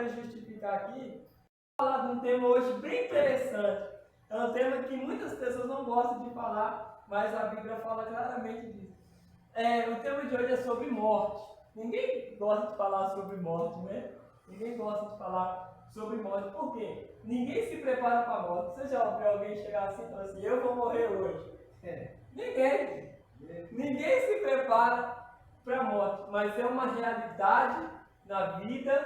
querendo justificar aqui, vou falar de um tema hoje bem interessante. É um tema que muitas pessoas não gostam de falar, mas a Bíblia fala claramente disso. O tema de hoje é sobre morte. Ninguém gosta de falar sobre morte, né? Ninguém gosta de falar sobre morte. Por quê? Ninguém se prepara para a morte. Você já ouviu alguém chegar assim e falar assim, eu vou morrer hoje? Ninguém. Ninguém se prepara para a morte, mas é uma realidade na vida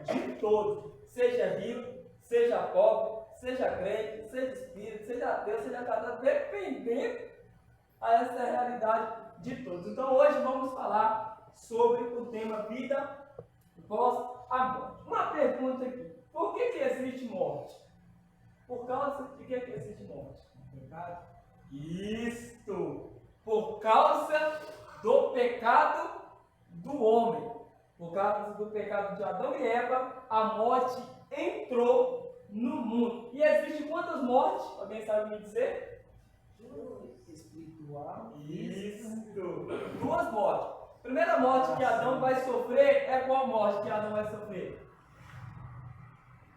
de todos. Seja rico, seja pobre, seja crente, seja espírita, seja ateu, seja casado, dependendo a essa realidade de todos. Então hoje vamos falar sobre o tema vida pós a morte. Uma pergunta aqui: por que existe morte? Por causa de que existe morte? Pecado? Isto! Por causa do pecado do homem. Por causa do pecado de Adão e Eva, a morte entrou no mundo. E existem quantas mortes? Alguém sabe me dizer? Espiritual. Isso! Duas mortes. A primeira morte que Adão vai sofrer é qual morte que Adão vai sofrer?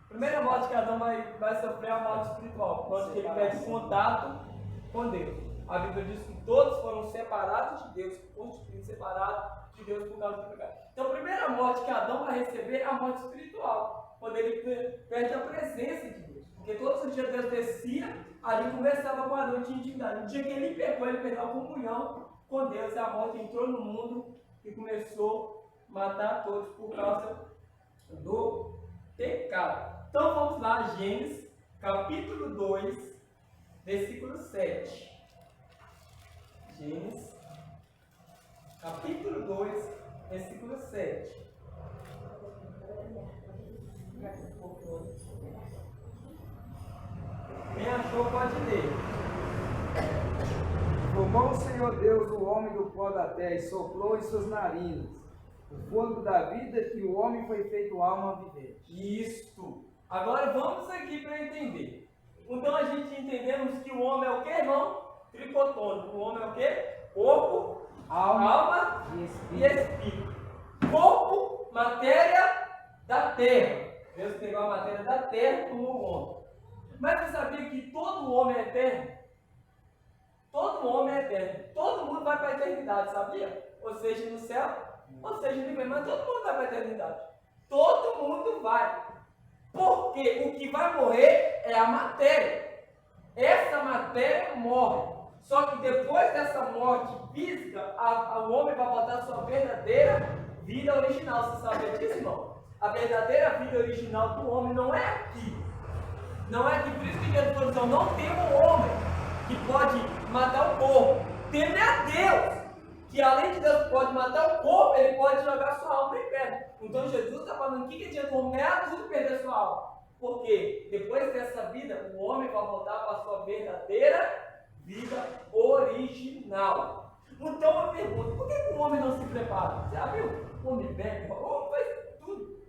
A primeira morte que Adão vai sofrer é a morte espiritual, quando ele perde contato com Deus. A Bíblia diz que todos foram separados de Deus, constituídos separados de Deus por causa do pecado. Então a primeira morte que Adão vai receber é a morte espiritual, quando ele perde a presença de Deus. Porque todos os dias Deus descia, ali conversava com Adão, tinha intimidade. No dia que ele pecou, ele perdeu a comunhão com Deus, e a morte entrou no mundo e começou a matar todos por causa do pecado. Então vamos lá, Gênesis, capítulo 2, versículo 7. Gênesis, capítulo 2, versículo 7. Quem achou pode ler. Formou o Senhor Deus o homem do pó da terra e soprou em suas narinas o fôlego da vida, que o homem foi feito alma vivente. Isto. Agora vamos aqui para entender. Então a gente entendemos que o homem é o que, irmão? Tricotônico. O homem é o que? Corpo, alma e espírito. Corpo, matéria da terra. Deus pegou a matéria da terra como o homem. Mas você sabia que todo homem é eterno? Todo homem é eterno. Todo mundo vai para a eternidade, sabia? Ou seja, no céu, ou seja, no inferno. Mas todo mundo vai para a eternidade. Todo mundo vai. Porque o que vai morrer é a matéria. Essa matéria morre. Só que depois dessa morte física, o homem vai voltar à sua verdadeira vida original. Você sabia disso, irmão? A verdadeira vida original do homem não é aqui. Não é aqui. Por isso que Jesus falou, não tem um homem que pode matar o corpo. Teme a Deus, que além de Deus pode matar o corpo, ele pode jogar sua alma em pé. Então Jesus está falando que adianta o homem ganhar tudo e perder sua alma. Porque depois dessa vida, o homem vai voltar para a sua verdadeira vida original. Então eu pergunto, por que o homem não se prepara? Você já viu? O homem bebe, o homem faz tudo.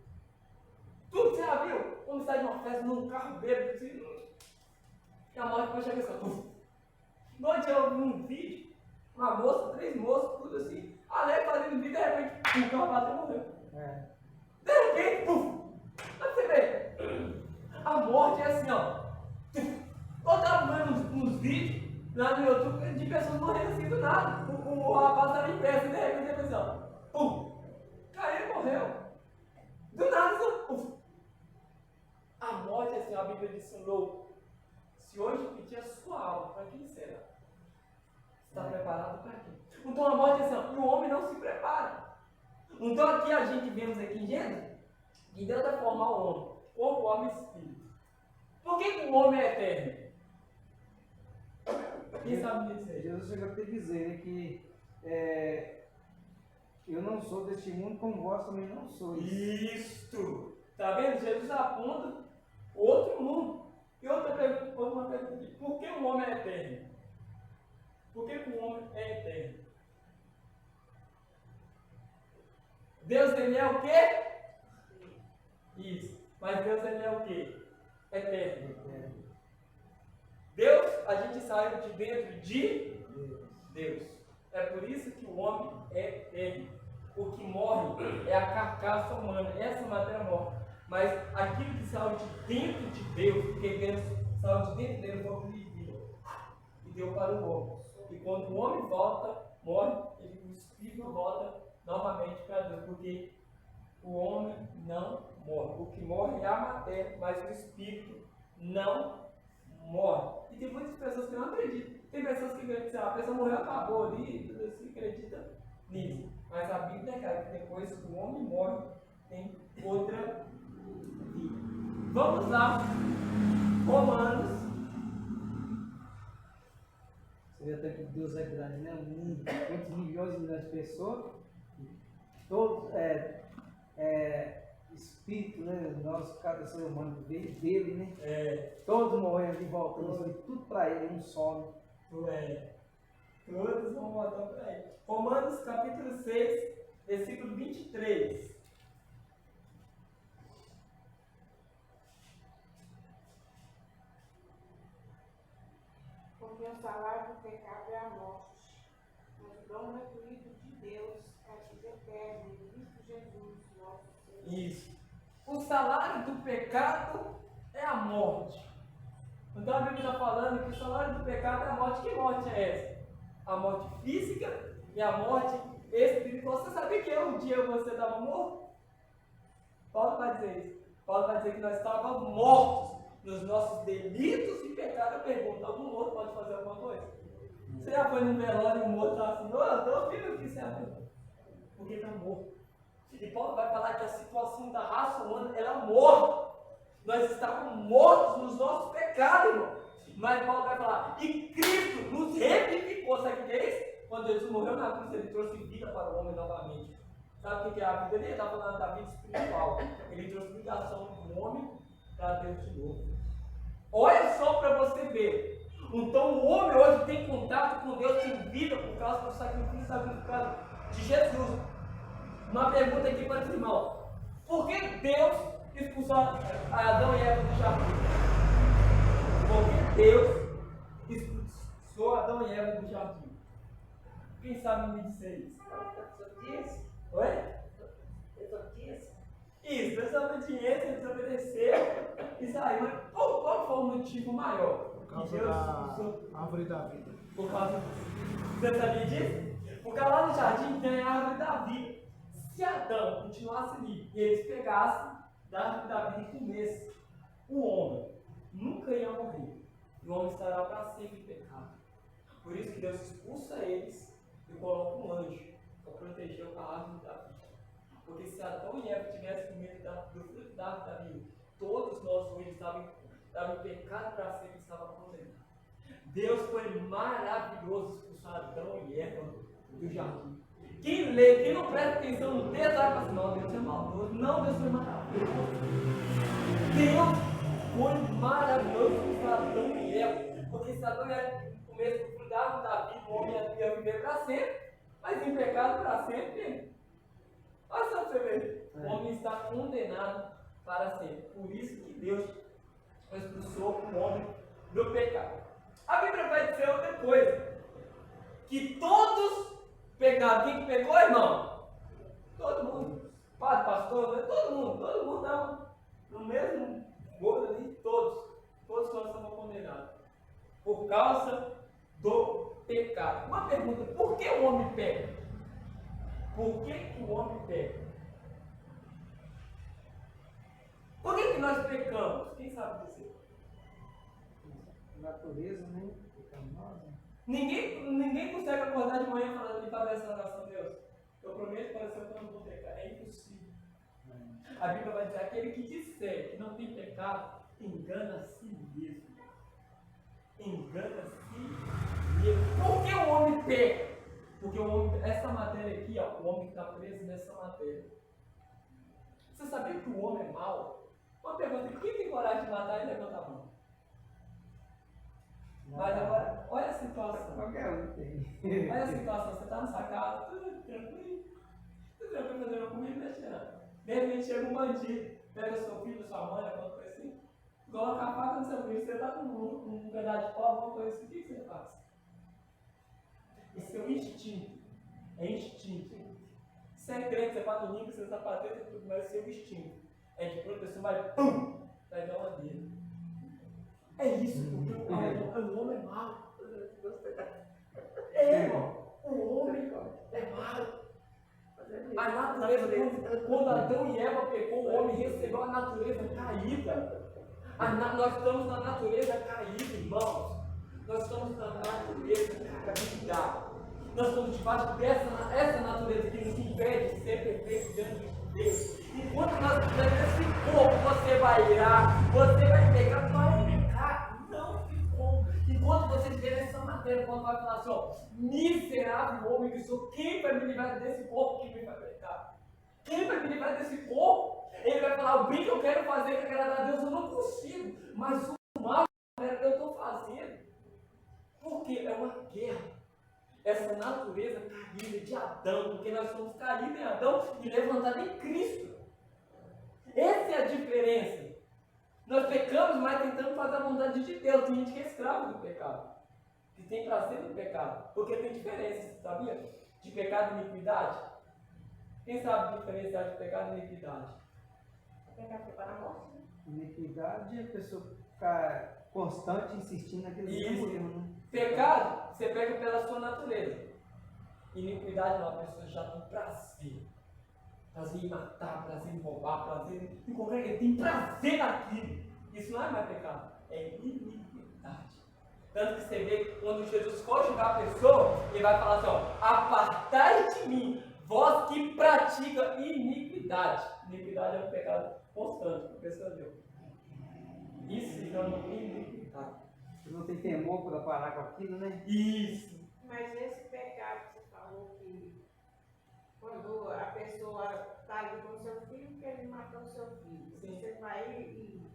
Tudo, você já viu? O homem sai de uma festa num carro bêbado, assim, e a morte vai chegar assim. Ontem eu vi um vídeo, uma moça, 3 moças, tudo assim, alegre fazendo vídeo, de repente, o carro bateu e morreu. De repente, puf! Mas você vê, a morte é assim, ó. Eu estava vendo uns vídeos lá no YouTube de pessoas morrendo assim do nada. O rapaz estava em pé, assim, de repente, ele assim, ó. Pum! Caiu e morreu. Do nada, assim, puf! A morte, assim, a Bíblia diz assim, louco. Se hoje pedir a sua alma, para quem será? Está preparado para quê? Então a morte é assim, ó, e o homem não se prepara. Então aqui a gente vemos aqui em Gênesis que Deus vai formar o homem, corpo, alma e espírito. Por que o homem é eterno? Quem sabe dizer? Jesus chegou a te dizer, né, que eu não sou deste mundo, como vós também não sois. Isto! Está vendo? Jesus aponta outro mundo. E outra pergunta, uma pergunta aqui. Por que o homem é eterno? Por que o homem é eterno? Deus, ele é o quê? Isso. Mas Deus, ele é o quê? Eterno. Deus, a gente saiu de dentro de Deus. É por isso que o homem é eterno. O que morre é a carcaça humana. Essa matéria morre. Mas aquilo que saiu de dentro de Deus, porque Deus saiu de dentro dele, foi o que vivia. E deu para o homem. E quando o homem volta, morre, o espírito volta novamente para Deus. Porque o homem não morre. O que morre é a matéria, mas o espírito não morre. E tem muitas pessoas que não acreditam. Tem pessoas que acreditam que a pessoa morreu, acabou ali, tudo assim, acredita nisso. Mas a Bíblia é clara que depois que o homem morre, tem outra vida. Vamos lá, Romanos. Você vê até que Deus é grande, né? Quantos milhões e milhões de pessoas, todos espírito, né? Nós, cada ser humano veio dele, né? Todos morrendo de volta, tudo para ele, um só. Todos vão voltar para ele. Romanos capítulo 6, versículo 23. Porque o salário do pecado é a morte, mas o dom gratuito de Deus é a vida eterna em Cristo Jesus, nosso Senhor. Isso. O salário do pecado é a morte. Então a Bíblia está falando que o salário do pecado é a morte. Que morte é essa? A morte física e a morte espiritual. Você sabia que um dia você estava morto? Paulo vai dizer isso. Paulo vai dizer que nós estávamos mortos nos nossos delitos e pecados. Eu pergunto, algum morto pode fazer alguma coisa? Você já foi num velório e um morto está assim, eu estou filho que você é porque está morto. E Paulo vai falar que a situação da raça humana era morta. Nós estávamos mortos nos nossos pecados, irmão. Mas Paulo vai falar, e Cristo nos revivificou. Sabe o que é isso? Quando Jesus morreu na cruz, ele trouxe vida para o homem novamente. Sabe o que é a vida dele? Ele está falando da vida espiritual. Ele trouxe ligação do homem para Deus de novo. Olha só para você ver. Então o homem hoje tem contato com Deus, tem vida por causa do sacrifício sacrificado de Jesus. Uma pergunta aqui para os irmãos. Por que Deus expulsou Adão e Eva do jardim? Por que Deus expulsou Adão e Eva do jardim? Quem sabe me dizer isso? Oi? Isso, desobediência, eles obedeceram e saiu. Mas qual foi o motivo maior? Por causa da árvore da vida. Por causa disso. Você sabia disso? Porque lá no jardim tem a árvore da vida. Se Adão continuasse ali e eles pegassem da árvore da vida e comessem, o homem nunca ia morrer. E o homem estará para sempre em pecado. Por isso que Deus expulsa eles e coloca um anjo para proteger a árvore da vida. Porque se Adão e Eva tivessem comido do fruto da árvore da vida, todos nós hoje estávamos em pecado para sempre, estávamos condenados. Deus foi maravilhoso expulsar Adão e Eva do jardim. Quem lê, quem não presta atenção no texto, vai falar assim, não, Deus é maldoso. Não, Deus foi maravilhoso. Deus foi maravilhoso expulsar Adão e Eva. Porque se Adão e Eva comessem do fruto da árvore da vida, o homem ia viver para sempre, mas em pecado para sempre. Olha só para você ver. O homem está condenado para sempre. Por isso que Deus expulsou o homem do pecado. A Bíblia vai dizer outra coisa. Que todos pecaram. Quem que pecou, irmão? Todo mundo. Padre, pastor, todo mundo estava no mesmo bolo ali, todos nós estamos condenados. Por causa do pecado. Uma pergunta, por que o homem peca? Por que o homem peca? Por que nós pecamos? Quem sabe dizer? Natureza, né? Pecaminosa. Ninguém consegue acordar de manhã falando de fazer essa oração, Deus. Eu prometo para você que eu não vou pecar. É impossível. A Bíblia vai dizer, aquele que disser que não tem pecado, engana a si mesmo. Engana a si mesmo. Por que o homem peca? Porque o homem, essa matéria aqui, ó, o homem está preso nessa matéria. Você sabia que o homem é mau? Uma pergunta, quem tem coragem de matar e levanta a mão? Mas agora, olha a situação. Qualquer um tem. Olha a situação, você está na sua casa, tudo tranquilo fazendo comida, mexendo. De repente chega um bandido, pega seu filho, sua mãe, alguma coisa assim, coloca a faca no seu filho, você está com um pedaço de pau, alguma coisa assim, o que você faz? Esse é o instinto. É instinto. Você é crente, você faz domingo, você está patendo tudo, mas é o seu instinto. é que quando a pessoa vai, pum, vai dar uma dele. É isso, porque o homem é mau. É, irmão, o homem é mau. A natureza, quando Adão e Eva pecou, o homem recebeu a natureza caída. Nós estamos na natureza caída, irmãos. Nós estamos na natureza caída. Nós estamos debaixo dessa natureza que nos impede de ser perfeitos diante de Deus. Enquanto nós estivermos nesse corpo, você vai irar, você vai pecar, vai pecar. Não ficou. Enquanto você estiver nessa matéria, quando vai falar assim, ó, miserável homem que sou, quem vai me livrar desse corpo que me vai pecar? Quem vai me livrar desse corpo? Ele vai falar, o bem que eu quero fazer, que agradar a Deus, eu não consigo. Mas o mal que eu estou fazendo. Porque é uma guerra. Essa natureza caída de Adão, porque nós somos caídos em Adão e levantados em Cristo. Essa é a diferença. Nós pecamos, mas tentamos fazer a vontade de Deus. Tem gente que é escravo do pecado, que tem prazer no pecado, porque tem diferença, sabia? De pecado e iniquidade. Quem sabe diferenciar de pecado e iniquidade? Pecado é para a morte, né? Iniquidade é a pessoa ficar constante insistindo naquele mesmo erro, né? Pecado, você pega pela sua natureza. Iniquidade é uma pessoa que já tem prazer. Prazer em matar, prazer em roubar, prazer em qualquer coisa. Tem prazer naquilo. Isso não é mais pecado, é iniquidade. Tanto que você vê, quando Jesus for julgar a pessoa, ele vai falar assim, ó, apartai de mim, vós que pratica iniquidade. Iniquidade é um pecado constante que a pessoa deu. Isso se chama iniquidade. Você não tem temor para parar com aquilo, né? Isso. Mas esse pecado que você falou que quando a pessoa está ali com o seu filho, que ele matou o seu filho. Sim. Você vai e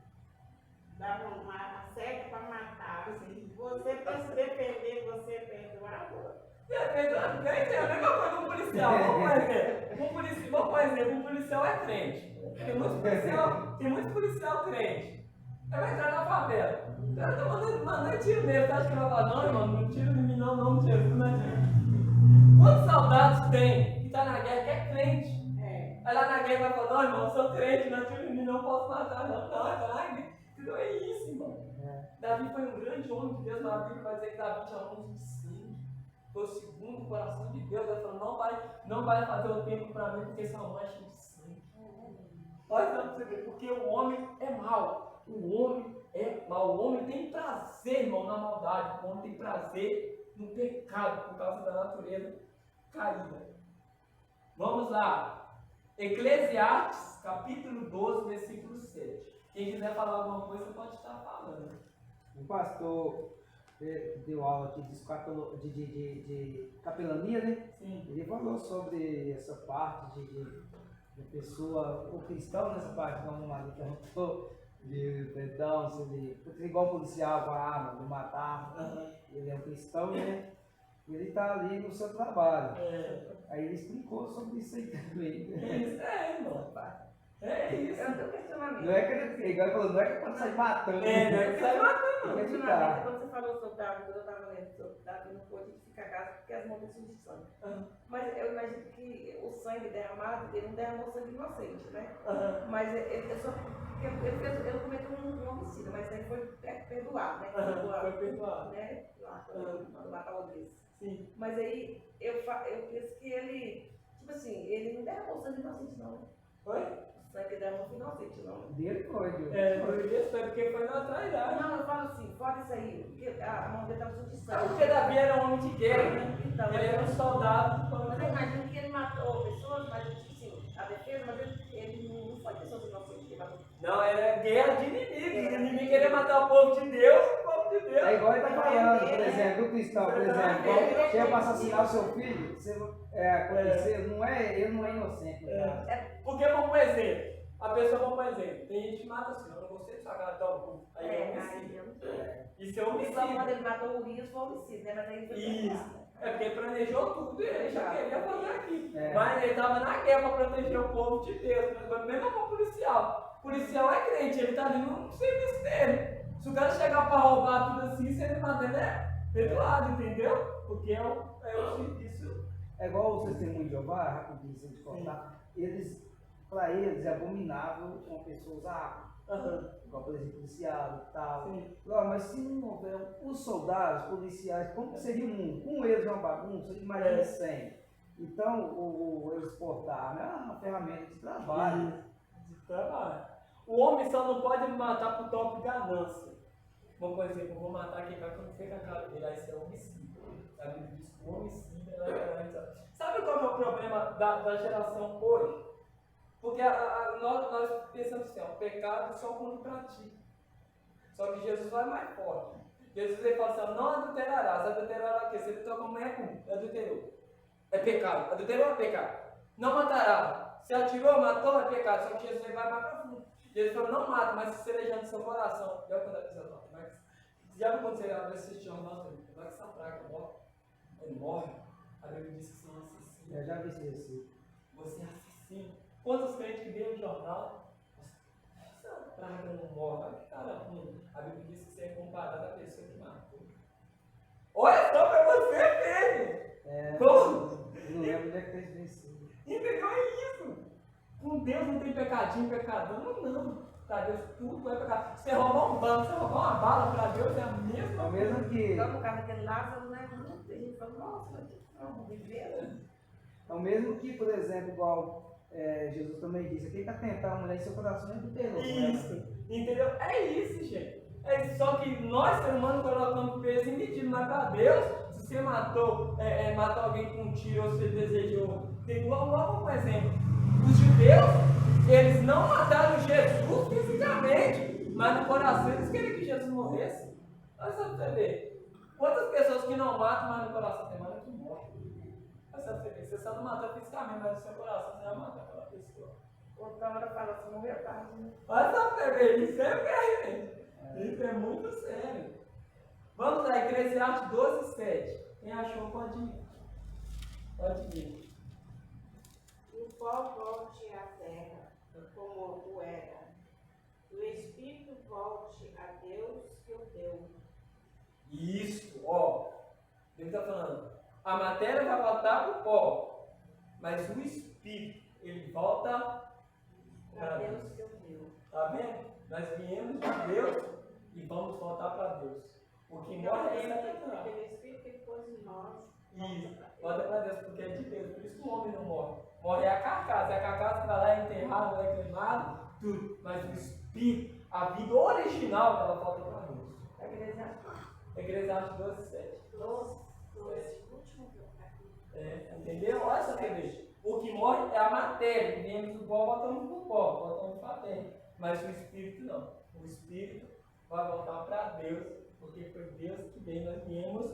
dá uma seta para matar. Assim. Você para se defender, você é perdoado? É verdade, é a mesma coisa um policial. Vamos por exemplo, um policial é crente. Tem muitos policial crente. Ele vai entrar na favela. O cara tá mandando tiro nele. Você acha que ele vai falar, não, irmão, não tiro em mim, não tiro, não é tiro. Quantos soldados tem que tá na guerra que é crente? É. Aí lá na guerra vai falar, não, irmão, eu sou crente, não tiro em mim, não posso matar, não, tá na guerra. Então é isso, irmão. Davi foi um grande homem de Deus, mas a Bíblia vai dizer que Davi tinha homem de sangue. Foi o segundo coração de Deus. Ele falou, não vai fazer o tempo para mim, porque sua mãe é cheia de sangue. Olha para você ver, porque o homem é mau. O homem é mau. O homem tem prazer, irmão, na maldade. O homem tem prazer no pecado, por causa da natureza caída. Vamos lá. Eclesiastes, capítulo 12, versículo 7. Quem quiser falar alguma coisa, pode estar falando. O pastor deu aula aqui de capelania, né? Sim. Ele falou sobre essa parte de pessoa, o cristão nessa parte, como ali perguntou, de perdão, se ele, igual policial com a arma, de matar, ele é um cristão, né? E ele está ali no seu trabalho. Aí ele explicou sobre isso aí também. Irmão. É isso. Eu tenho um questionamento. Não é que ele, igual ele falou, não é que pode sair matando. Não é que sai matando. Tem que Questionamento, evitar. quando você falou sobre Davi, quando eu estava lendo sobre Davi, não pôde ficar caso porque as mãos são de sangue. Mas eu imagino que o sangue derramado, ele não derramou sangue inocente, né? Mas ele cometeu um homicídio, mas ele foi perdoado, né? Foi perdoado. Né? Lá, quando matar o desse. Sim. Mas aí eu penso que ele, tipo assim, ele não derramou sangue inocente, não, né? Foi? O sangue derramou inocente, não, né? Dele foi, Deus. Por isso, foi porque foi na trairagem. Não, eu falo assim, fora isso aí, porque a mão dele estava suja de sangue. Porque Davi era um homem de guerra, né? Então, Ele era um soldado. mas eu imagino que ele matou pessoas, mas tipo assim, a defesa, mas ele não foi pessoas inocentes que ele matou. Não, era guerra de inimigos. O inimigo queria matar o povo de Deus, o povo de Deus. É igual ele está falando, por exemplo, do cristão, por exemplo, chega para assassinar o seu filho, você acontecer, ele não é inocente. Porque, vamos por exemplo, a pessoa, vamos por exemplo, tem gente que mata assim, eu não gostei de sacar tal, aí é homicídio. Isso é Quando homicídio. ele matou o Rios foi homicídio, né? Mas aí ele foi Isso. perdoado. É porque ele planejou tudo e ele já queria fazer aqui. É. Mas ele estava na guerra para proteger o povo de Deus. Mesmo com o policial. O policial é crente, ele está ali no serviço dele. Se o cara chegar para roubar tudo assim, se ele matar, ele é perdoado, entendeu? Porque é o serviço. É igual o testemunho de Jeová, rapidinho, sem te contar, eles para eles é abominável uma pessoa usar arma. Igual, por exemplo, policial e tal. Sim. Mas se não houver os soldados, policiais, como que seria o mundo? Com eles é uma bagunça, imagina 100. Então, o exportar arma é uma ferramenta de trabalho. De trabalho. O homem só não pode matar por toque de ganância. Por exemplo, eu vou matar quem vai acontecer com a cara dele, aí isso é homicídio. A Bíblia diz que o homicídio é garantizado. Sabe qual é o problema da geração hoje? Porque nós pensamos assim, ó, pecado só quando pratica. Só que Jesus vai mais forte. Jesus ele fala assim, ó, não adulterarás. Adulterará o quê? Você toca a mulher, adulterou. É pecado. Adulterou é pecado. Não matará. Se atirou, matou, é pecado. Só que Jesus ele vai mais para fundo. Jesus falou, não mata, mas se cerejando no seu coração. Já quando a pessoa fala, já quando você assiste jornal, vai que essa praga morre. Ele morre. A Bíblia diz que você é um assassino. Eu já vi isso. Você é assassino. Quantos crentes que veem o jornal? Essa praga não morre. Olha que cara ruim. A Bíblia diz que você é comparado à pessoa que matou. Olha só pra você, filho! Como? Não lembro onde é que fez isso. Entendeu? É isso. Com Deus não tem pecadinho, pecadão. Não. Para Deus tudo é pecado. Você roubar um banco, você roubar uma bala, para Deus é a mesma É o mesmo que. Então, por causa daquele Lázaro, né? A gente fala, nossa, vamos viver. É o mesmo que, por exemplo, igual Jesus também disse, quem está tentando a mulher em seu coração é do terror. Isso. Entendeu? É isso, gente. É isso. Só que nós, ser humano, colocamos peso em medida, mas para Deus, se você matou alguém com um tiro ou você desejou. Igual um exemplo. Os judeus, eles não mataram Jesus fisicamente, mas no coração eles queriam que Jesus morresse. Olha só pra você ver. Quantas pessoas que não matam, mas no coração tem mais que morre. Olha só pra você ver. Você só não matou fisicamente, mas no seu coração você já matou aquela pessoa. Outra hora fala assim, morreu tarde, né? Olha só pra você ver. Isso é sério. Isso é muito sério. Vamos lá, Eclesiastes 12:7. Quem achou pode ir. Pode ir. O pó volte à terra, como o era. O Espírito volte a Deus que o deu. Isso, ó. Ele está falando. A matéria vai voltar para o pó, mas o Espírito, ele volta para Deus Deus. que o deu. Tá vendo? Nós viemos de Deus e vamos voltar para Deus. O que morre é essa Aquele Espírito que pôs em nós. Isso, volta para Deus, porque é de Deus. Por isso que o homem não morre. Morre é a carcaça. A carcaça que vai lá é enterrada, é queimada, tudo. Mas o Espírito, a vida original, ela volta para Deus. Eclesiastes 12:7. 12, último que eu aqui. Entendeu? Olha essa TV. O que morre é a matéria. Viemos do pó, voltamos para o pó, voltamos para a terra. Mas o Espírito não. O Espírito vai voltar para Deus, porque foi Deus que veio, nós viemos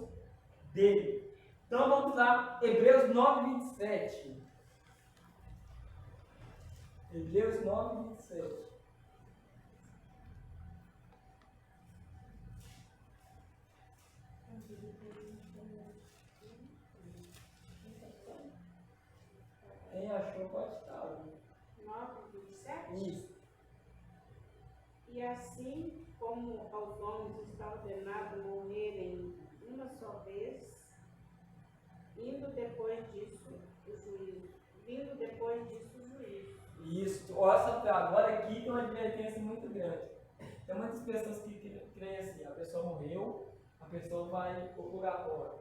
dele. Então vamos lá, Hebreus 9:27. Hebreus 9:27. Quem achou pode estar. 9:27. Isso. E assim como aos homens está ordenado morrerem uma só vez, vindo depois disso o juízo. Isso. Olha, agora aqui tem uma advertência muito grande. Tem muitas pessoas que creem assim, a pessoa morreu, a pessoa vai para o purgatório.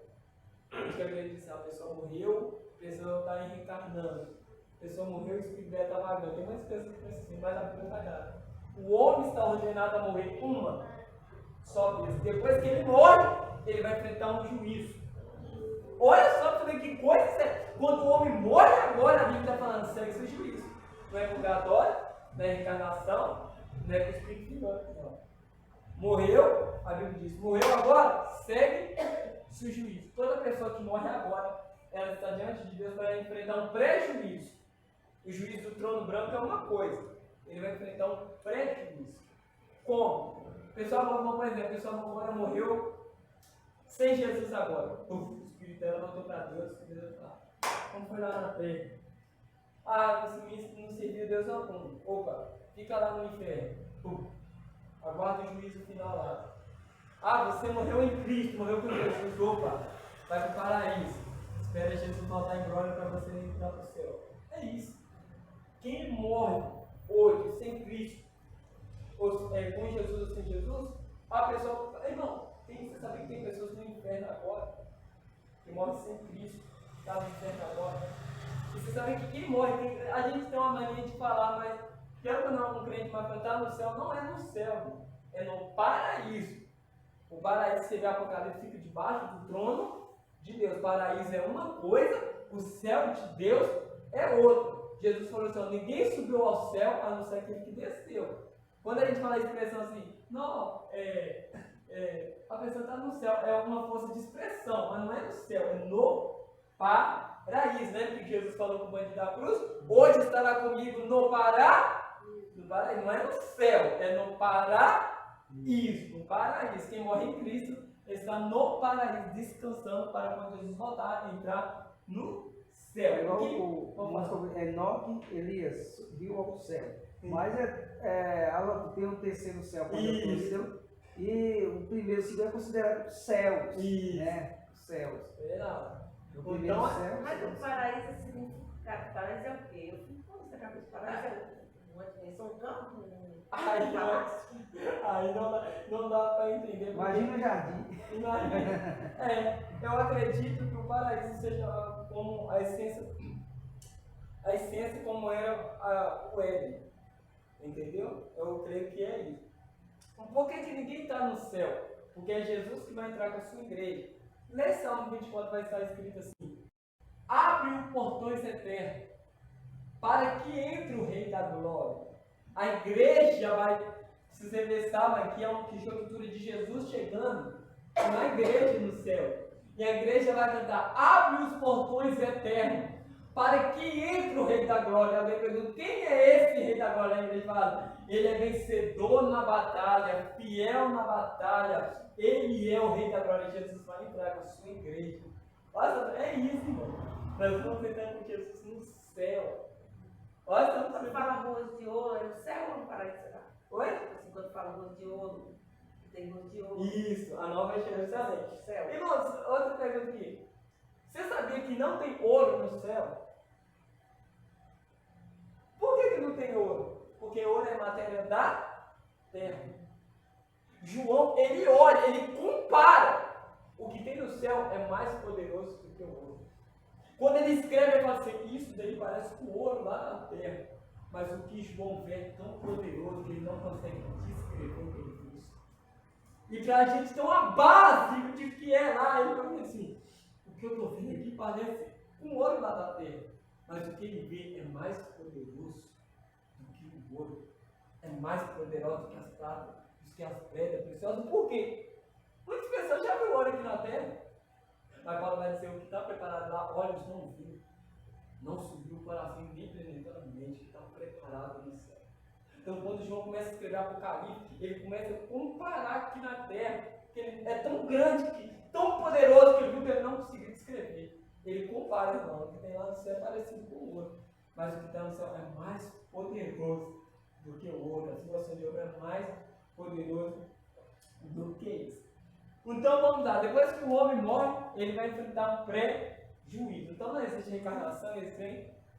Isso que eu queria dizer, a pessoa morreu, a pessoa está reencarnando. A pessoa morreu, o espírito dela está vagando. Tem muitas pessoas que pensam assim, mas a Bíblia está errada. O homem está ordenado a morrer uma só vez. Depois que ele morre, ele vai enfrentar um juízo. Olha só para ver que coisa é. Quando o homem morre agora, a Bíblia está falando, segue esse juízo. Não é purgatório, não é reencarnação, não é com o espírito figurante, não. Morreu, a Bíblia diz, morreu agora, segue o juízo. Toda pessoa que morre agora, ela está diante de Deus para enfrentar um prejuízo. O juízo do trono branco é uma coisa. Ele vai enfrentar um prejuízo. Como? O pessoal, por exemplo, a pessoa agora morreu sem Jesus agora. O espírito dela voltou para Deus. Como foi lá na terra? Não serviu Deus algum. Opa, fica lá no inferno. Aguarda o juízo final lá. Você morreu em Cristo, morreu com Jesus. Opa, vai para o paraíso. Espera Jesus voltar em glória para você entrar para o céu. É isso. quem morre hoje sem Cristo, ou, com Jesus ou sem Jesus, a pessoa. Irmão, você sabe que tem pessoas no inferno agora, que morrem sem Cristo, está no inferno agora. E você sabe que quem morre, a gente tem uma mania de falar, mas quero que não um crente, mas cantar no céu, não é no céu, irmão, é no paraíso. O paraíso, você vê Apocalipse, fica debaixo do trono de Deus. O paraíso é uma coisa, o céu de Deus é outra. Jesus falou assim: ninguém subiu ao céu a não ser aquele que desceu. Quando a gente fala a expressão assim, não, a pessoa está no céu, é uma força de expressão, mas não é no céu, é no paraíso, né? Porque Jesus falou com o bandido da cruz: hoje estará comigo no paraíso. Não é no céu, é no paraíso. No paraíso. Quem morre em Cristo está no paraíso, descansando para quando Jesus voltar, entrar no céu. É igual o Enoque, Elias subiu ao céu. Mas tem um terceiro céu quando aconteceu. E o primeiro e o segundo é considerado céus. Né? Os céus. O primeiro Então, céu. Mas o paraíso significa. Paraíso é o quê? Eu fico falando essa cabeça. Paraíso é uma dimensão de campo? Aí não dá para entender. Imagina o jardim. Eu acredito que o paraíso seja como a essência como era o Éden. Entendeu? Eu creio que é isso. Por que ninguém está no céu? Porque é Jesus que vai entrar com a sua igreja. Nesse Salmo 24 vai estar escrito assim: abre os portões eternos, para que entre o Rei da Glória. A igreja vai, se você ver Salmo aqui, é uma conjuntura de Jesus chegando na igreja no céu. E a igreja vai cantar: abre os portões eternos, para que entre o Rei da Glória. Alguém pergunta: quem é esse Rei da Glória? A igreja fala: ele é vencedor na batalha, fiel na batalha, ele é o Rei da Glória. Jesus vai entrar com a sua igreja. Olha, é isso, irmão. Nós estamos entrando com Jesus no céu. Olha, Quando fala arroz de ouro, é no céu ou no paraíso? Será? Oi? Assim, quando fala arroz de ouro, tem arroz de ouro. Isso, a Nova Jerusalém. Céu. Irmãos, outra pergunta aqui. Você sabia que não tem ouro no céu? Por que não tem ouro? Porque ouro é matéria da terra. João, ele olha, ele compara. O que tem no céu é mais poderoso do que o ouro. Quando ele escreve, ele fala assim: isso daí parece com ouro lá na terra. Mas o que João vê é tão poderoso que ele não consegue descrever o que ele viu. E para a gente ter uma base de que é lá, ele vai dizer assim: o que eu estou vendo aqui parece com ouro lá da terra. Mas o que ele vê é mais poderoso do que o ouro. É mais poderoso do que as pratas, do que as pedras preciosas. Por quê? Muitas pessoas já viram ouro aqui na terra. Mas Paulo vai dizer: o que está preparado lá, olhos não viram, não subiu o coração, nem penetrou a mente, que está preparado no céu. Então, quando João começa a escrever Apocalipse, ele começa a comparar aqui na terra, que ele é tão grande, tão poderoso, que ele viu que ele não conseguiu descrever. Ele compara, irmão, o que tem lá no céu é parecido com o ouro, mas o que está no céu é mais poderoso do que o ouro. A situação de ouro é mais poderoso do que isso. Então vamos lá, depois que o homem morre, ele vai enfrentar um pré-juízo. Então não existe reencarnação,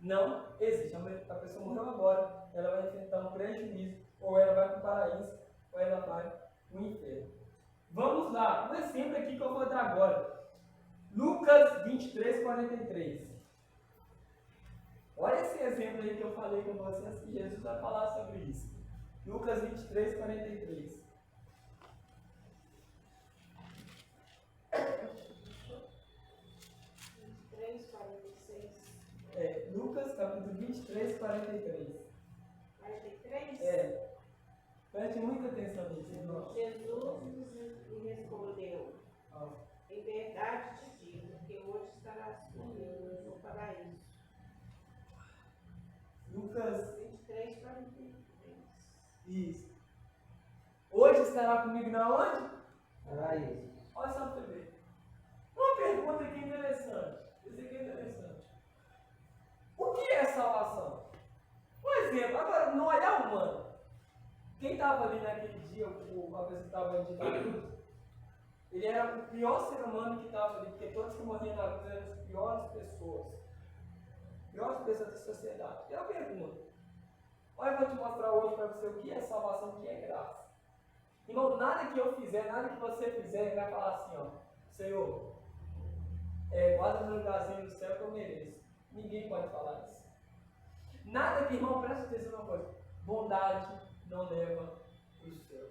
não existe. A pessoa morreu agora, ela vai enfrentar um pré-juízo, ou ela vai para o paraíso, ou ela vai para o inferno. Vamos lá, um exemplo aqui que eu vou dar agora. Lucas 23, 43. Olha esse exemplo aí que eu falei com vocês, que Jesus vai falar sobre isso. Lucas 23, 43. Lucas capítulo 23, 43. 43? Preste muita atenção nisso, irmão. Jesus lhe respondeu: em verdade te digo que hoje estarás comigo no paraíso. Lucas 23, 43. Isso. Hoje estará comigo na onde? Paraíso. Olha só para ver. Uma pergunta aqui interessante. Isso aqui é interessante. O que é salvação? Um exemplo, agora, no olhar humano. Quem estava ali naquele dia, a pessoa que estava ali de cruz, ele era o pior ser humano que estava ali, porque todos que morriam na cruz eram as piores pessoas. Piores pessoas da sociedade. Eu pergunto, Olha, eu vou te mostrar hoje para você o que é salvação, o que é graça. Irmão, nada que eu fizer, nada que você fizer, vai falar assim, ó, Senhor, guarda meu lugarzinho no céu que eu mereço. Ninguém pode falar isso. Nada que, irmão, presta atenção numa coisa, bondade não leva para o céu.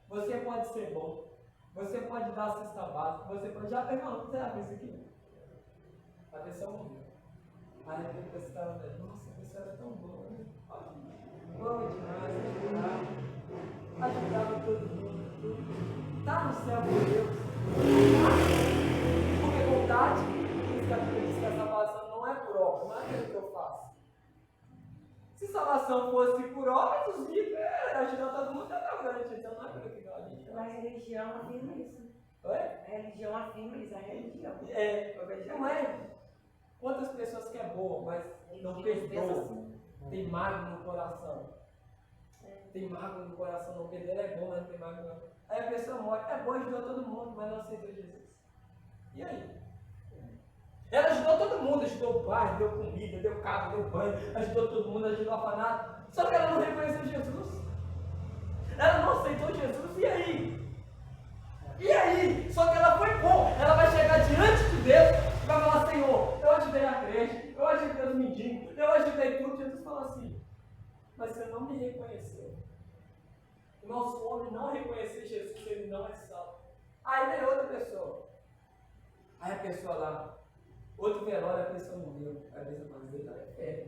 Você pode ser bom, você pode dar a cesta básica, você pode, já irmão, você já fez isso aqui? A pessoa morreu. Aí a pessoa estava dizendo, nossa, a pessoa era tão boa, né? Boa demais, ajudava todo mundo, está no céu por Deus. Porque vontade, diz que a salvação não é por obra, não é aquilo que eu faço. Se salvação fosse por obra, os ricos ajudar todo mundo, está garantido, então não é pelo que a gente faz. Mas a religião afirma isso. Oi? A religião afirma isso, a religião. Não é. Quantas pessoas que é boa, mas não perdoa. Tem mágoa no coração. Tem mágoa no coração, não perdoa. Ela é boa, mas não tem mágoa não. Aí a pessoa morre, é boa, ajudou todo mundo, mas não aceitou Jesus. E aí? Ela ajudou todo mundo, ajudou o pai, deu comida, deu carro, deu banho, ajudou todo mundo, ajudou a orfanato. Só que ela não reconheceu Jesus. Ela não aceitou Jesus, e aí? E aí? Só que ela foi boa, ela vai chegar diante de Deus e vai falar, Senhor, eu ajudei a creche, eu ajudei os mendigos, eu ajudei tudo. Jesus fala assim, mas você não me reconheceu. Irmão, se o homem não reconhecer Jesus, ele não é salvo. Aí vem outra pessoa. Aí a pessoa lá, outro velório, a pessoa morreu. Aí a pessoa fala, Deus é fé.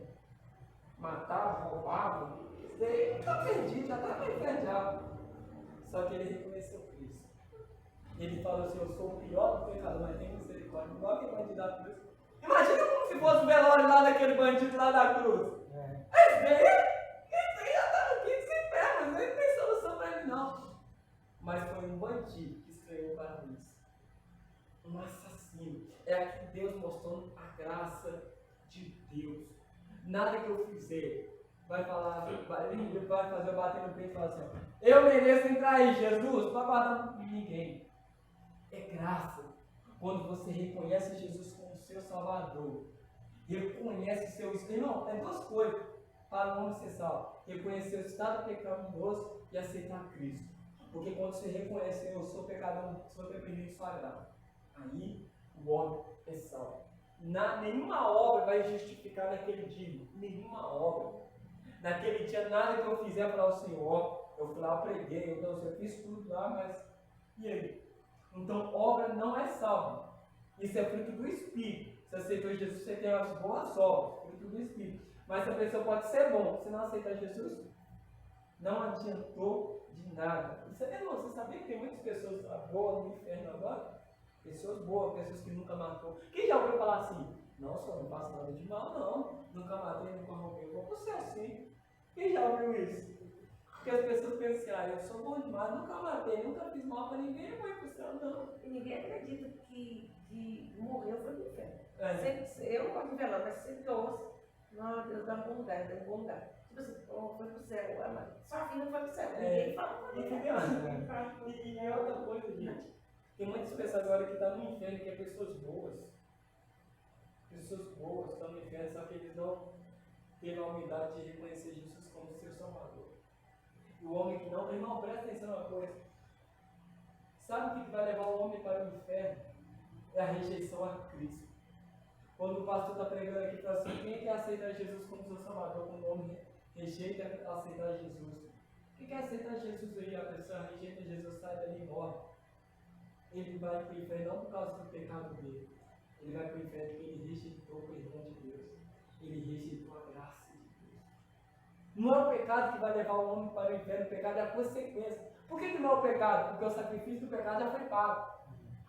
Matava, roubava, você está perdido, já está perdido. Só que ele reconheceu Cristo. Ele falou assim, eu sou o pior do pecador, mas tem misericórdia. Igual aquele bandido da cruz. Imagina como se fosse o velório lá daquele bandido lá da cruz. Esse daí já está aqui sem pé, mas nem tem solução para ele não. Mas foi um bandido que estreou para isso. Um assassino. É aqui Deus mostrando a graça de Deus. Nada que eu fizer vai falar, vai fazer eu bater no peito e falar assim, ó, eu mereço entrar aí, Jesus, para guardar ninguém. É graça. Quando você reconhece Jesus como seu Salvador, reconhece seu estado. Não, é duas coisas para o homem ser salvo: reconhecer o estado pecaminoso e aceitar Cristo. Porque quando você reconhece, eu sou pecador, sou dependente de sua graça, aí o homem é salvo. Nenhuma obra vai justificar naquele dia. Nenhuma obra. Naquele dia, nada que eu fizer para o Senhor, eu fui lá, preguei, eu fiz tudo lá, mas e aí? Então, obra não é salva. Isso é fruto do Espírito. Se aceitou Jesus, você tem as boas obras, fruto do Espírito. Mas a pessoa pode ser bom. Se não aceitar Jesus, não adiantou de nada. Você sabia que tem muitas pessoas boas no inferno agora? Pessoas boas, pessoas que nunca matou. Quem já ouviu falar assim? Nossa, eu não faço nada de mal, não. Nunca matei, nunca roubei. Eu vou pro céu sim. Quem já ouviu isso? Porque as pessoas pensam assim, eu sou bom demais, nunca matei, nunca fiz mal para ninguém, eu vou ir pro céu, não. E ninguém acredita que morreu foi no inferno. É. Sempre, eu gosto de velório, mas sempre ouço, não, Deus dá um bom lugar, dá um bom lugar. Tipo assim, foi pro céu, mas sua filha foi pro céu. Ninguém fala pra mim. E outra coisa, gente. Tem muitas pessoas agora que estão no inferno, que é pessoas boas. Pessoas boas estão no inferno, só que eles não têm a humildade de reconhecer Jesus como seu Salvador. E o homem que não, irmão, presta atenção numa coisa. Sabe o que vai levar o homem para o inferno? É a rejeição a Cristo. Quando o pastor está pregando aqui, fala assim, quem quer aceitar Jesus como seu Salvador? Quando o homem rejeita aceitar Jesus. Quem quer aceitar Jesus aí? A pessoa rejeita Jesus, sai dali e morre. Ele vai para o inferno não por causa do pecado dele. Ele vai para o inferno porque ele rejeitou o perdão de Deus. Ele rejeitou a graça de Deus. Não é o pecado que vai levar o homem para o inferno, o pecado é a consequência. Por que não é o pecado? Porque o sacrifício do pecado já foi pago.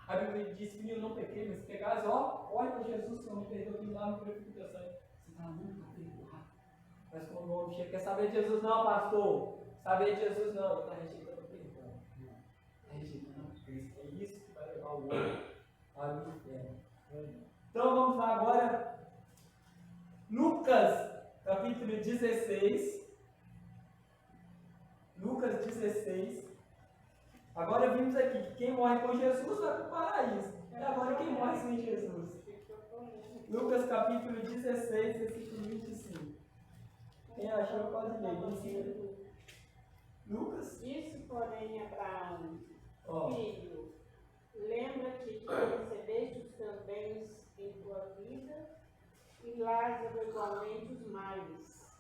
A Bíblia diz que eu não pequei, mas se pecares, olha para Jesus, Senhor, me perdoa, que lá me purifica o teu sangue. Você está louco para perdoar. Mas quando o homem chega, quer saber de Jesus não, pastor? Saber de Jesus não, ele está rejeitando o perdão. Está rejeitando Cristo. É isso que vai levar o homem para o inferno. Então vamos lá agora. Lucas, capítulo 16. Lucas 16. Agora vimos aqui que quem morre com Jesus vai para o paraíso. E agora quem morre sem Jesus? Lucas capítulo 16, versículo 25. Quem achou pode ler. 25. Lucas. Disse, porém, Abraão, Ó. filho, lembra-te que recebeste os teus bens em tua vida e Lázaro igualmente os males.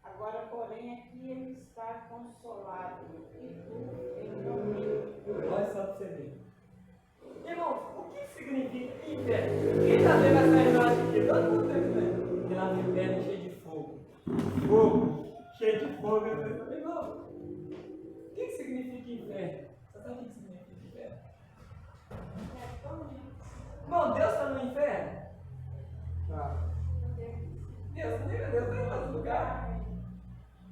Agora, porém, aqui ele está consolado e tu em tormento. Olha só pra você ver. Irmão, o que significa inferno? Quem já teve essa imagem aqui? Todo mundo teve, né? E lá no inferno cheio de fogo. Fogo, cheio de fogo. Irmão, o que significa inferno? Você sabe o que significa inferno? É tormento. Irmão, Deus está no inferno? Tá. Deus está em todo lugar.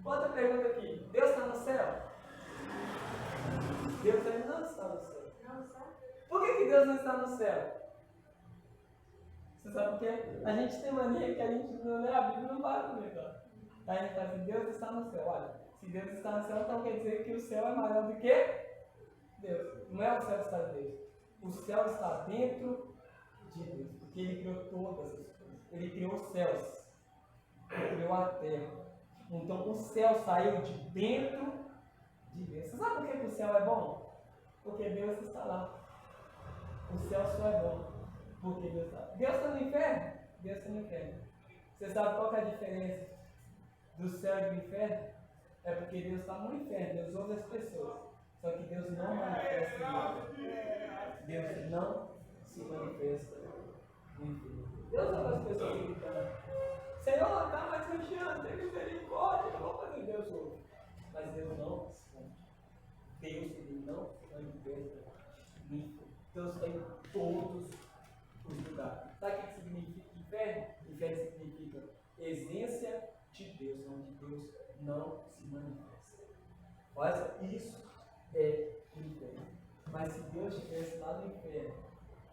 Outra pergunta aqui. Deus está no céu? Deus ainda não está no céu. Não sabe? Por que Deus não está no céu? Você sabe por quê? A gente tem mania que a gente não lê a Bíblia e não para comigo. A gente fala assim, Deus está no céu. Olha, se Deus está no céu, então quer dizer que o céu é maior do que Deus. Não é o céu que está em Deus. O céu está dentro de Deus. Porque Ele criou todas as coisas. Ele criou os céus. Ele criou a terra. Então o céu saiu de dentro de Deus. Você sabe por que o céu é bom? Porque Deus está lá. O céu só é bom porque Deus está. Deus está no inferno? Deus está no inferno. Você sabe qual que é a diferença do céu e do inferno? É porque Deus está no inferno, Deus ouve as pessoas. Só que Deus não manifesta nele. Deus não se manifesta no inferno. Deus ouve as pessoas gritando. Senhor, está mais ansiando, tem misericórdia, eu vou fazer. Deus ouve. Mas Deus não responde. Deus ele não se manifesta no inferno. Deus está em todos os lugares. Sabe o que significa inferno? Inferno significa essência de Deus, onde Deus não se manifesta. Olha só, isso é o inferno. Mas se Deus estivesse lá no inferno,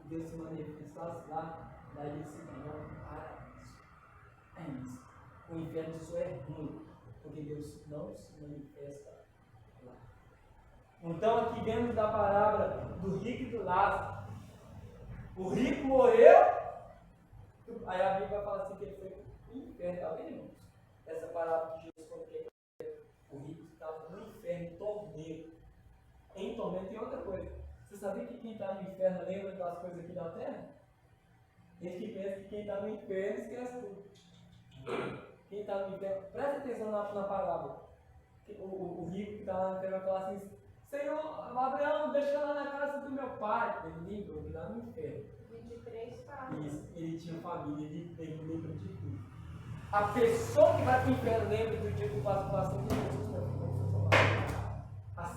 e Deus se manifestasse lá, daí ele seria um paraíso. É isso. O inferno só é ruim, porque Deus não se manifesta lá. Então aqui vemos da parábola do rico e do Lázaro. O rico morreu, aí a Bíblia fala assim que ele foi para o inferno, tá vendo, irmãos? Essa parábola de Jesus quando que o rico estava no inferno, em tormento. Em tormento. E outra coisa, você sabia que quem está no inferno lembra das coisas aqui da terra? Tem gente que pensa que quem está no inferno esquece tudo. Quem está no inferno, presta atenção na parábola. O rico que está lá no inferno vai falar assim: Senhor, Abraão, deixa lá na casa do meu pai. Ele lembrou que lá no inferno. 23 fala. Isso, ele tinha família, ele lembra de tudo. A pessoa que vai para o inferno lembra do dia que o pastor de Jesus foi.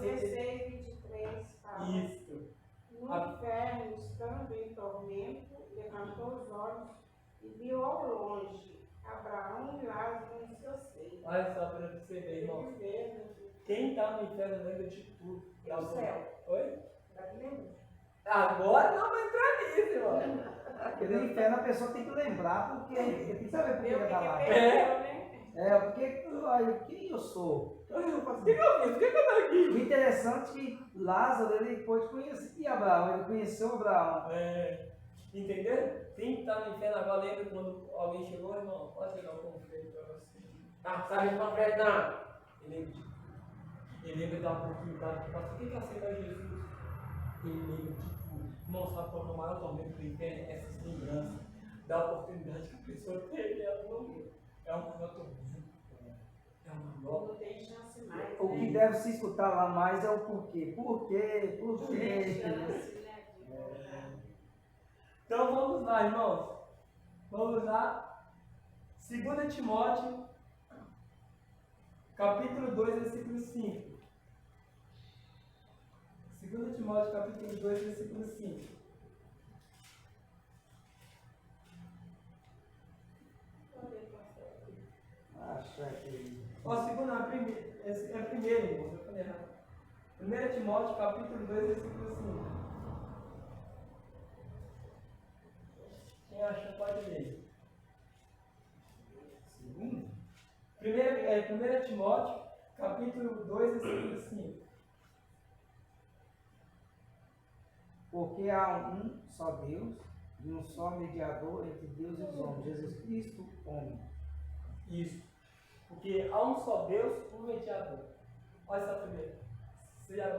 16, 23 fala. Isso. No inferno, estando em tormento, levantou os olhos e viu ao longe Abraão e Lázaro em seu seio. Olha só para você ver, irmão. Ele vê Quem está no inferno lembra de tudo. E o céu? Oi? Daqui lembra? Agora não vai entrar nisso, irmão. Porque no inferno a pessoa tem que lembrar, porque ele tem que saber por que o ele que está lá. perdeu, né? Porque quem eu sou? O que eu fiz? Por que eu estou aqui? O interessante é que Lázaro ele pôde conhecer Abraão, ele conheceu Abraão. Entendeu? Quem está no inferno agora lembra quando alguém chegou, irmão, pode chegar um conflito para você. Ah, sabe o conflito não? Ele lembra da oportunidade que passou. Quem que aceita Jesus? Ele lembra de tudo. Irmão, sabe qual é o maior tormento do inferno? Essas lembranças da oportunidade que a pessoa teve e ela não viu. É um maior tormento. É um maior. Não tem chance mais. O que deve se escutar lá mais é o porquê. Por quê? Por Não tem quê? chance, né? De voltar. Então vamos lá, irmãos. Vamos lá. 2 Timóteo, capítulo 2, versículo 5. 2 Timóteo, capítulo 2, versículo 5. Acho que... Ó, segunda, é a primeira, irmãos, eu falei errado. 1 Timóteo, capítulo 2, versículo 5. Quem acha pode ler. Segundo? 1 Timóteo, capítulo 2, versículo 5. Porque há um só Deus e um só mediador entre Deus e os homens, Jesus Cristo, homem. Isso. Porque há um só Deus, um mediador. Olha só primeiro. Você já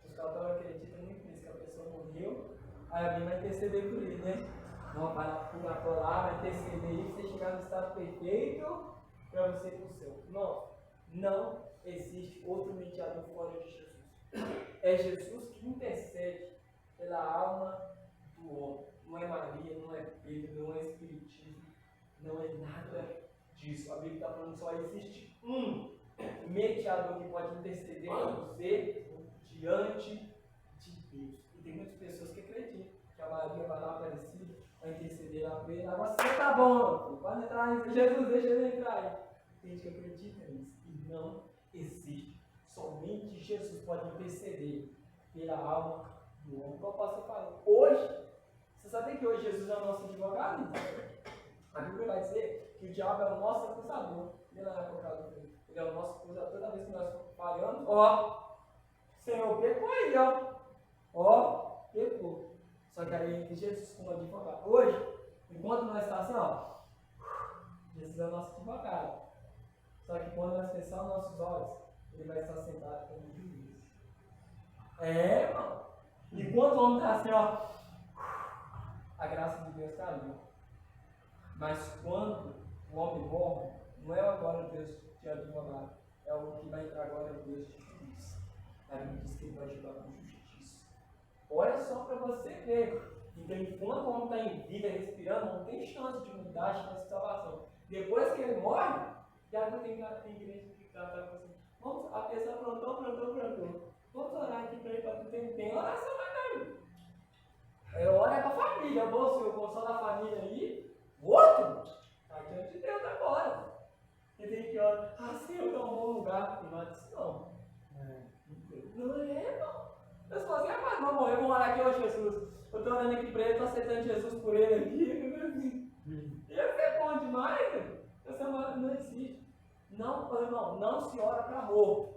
os católicos acreditam muito nisso, que a pessoa morreu, aí alguém vai interceder por ele, né? Não, vai lá por lá, vai interceder aí, pra você chegar no estado perfeito, para você ir para o céu. Não existe outro mediador fora de Jesus. É Jesus que intercede pela alma do homem. Não é Maria, não é Pedro, não é Espiritismo, não é nada disso. A Bíblia está falando que só existe um mediador que pode interceder por você diante de Deus. E tem muitas pessoas que acreditam que a Maria vai lá aparecer, vai interceder lá por ele. Agora você tá bom, pode entrar aí, Jesus, deixa ele entrar aí. Tem gente que acredita nisso. E não existe. Somente Jesus pode interceder pela alma do homem. Como o pastor falou, hoje, você sabia que hoje Jesus é o nosso advogado? A Bíblia vai dizer que o diabo é o nosso acusador. Ele não é acusador. Ele é o nosso acusador. Toda vez que nós falhamos, Senhor, pecou aí, pecou. Só que aí tem Jesus como advogado. Hoje, enquanto nós estamos assim, Jesus é o nosso advogado. Só que quando nós fechamos nossos olhos, ele vai estar sentado como juiz. Irmão. Enquanto o homem está assim, a graça de Deus está ali. Mas quando o homem morre, não é agora o Deus de advogado, é o que vai entrar agora, é o Deus de justiça. A Bíblia diz que ele vai julgar com justiça. Olha só para você ver. Então, enquanto o homem está em vida, respirando, não tem chance de mudar, chance de salvação. Depois que ele morre, já não tem igreja que está assim. Vamos, a pessoa plantou. Vamos orar aqui para ele, para que tem oração mais não. Ora é para a família. Eu vou só da família aí. Outro, está diante de Deus agora. Ele tem que orar. Senhor, dá um bom lugar. E não é isso não. Não é, irmão. Eu só assim, mas vamos morrer, vamos orar aqui, Jesus. Eu estou orando aqui para ele, estou aceitando Jesus por ele aqui. Ia ser bom demais, velho. Essa não existe. Não se ora para amor.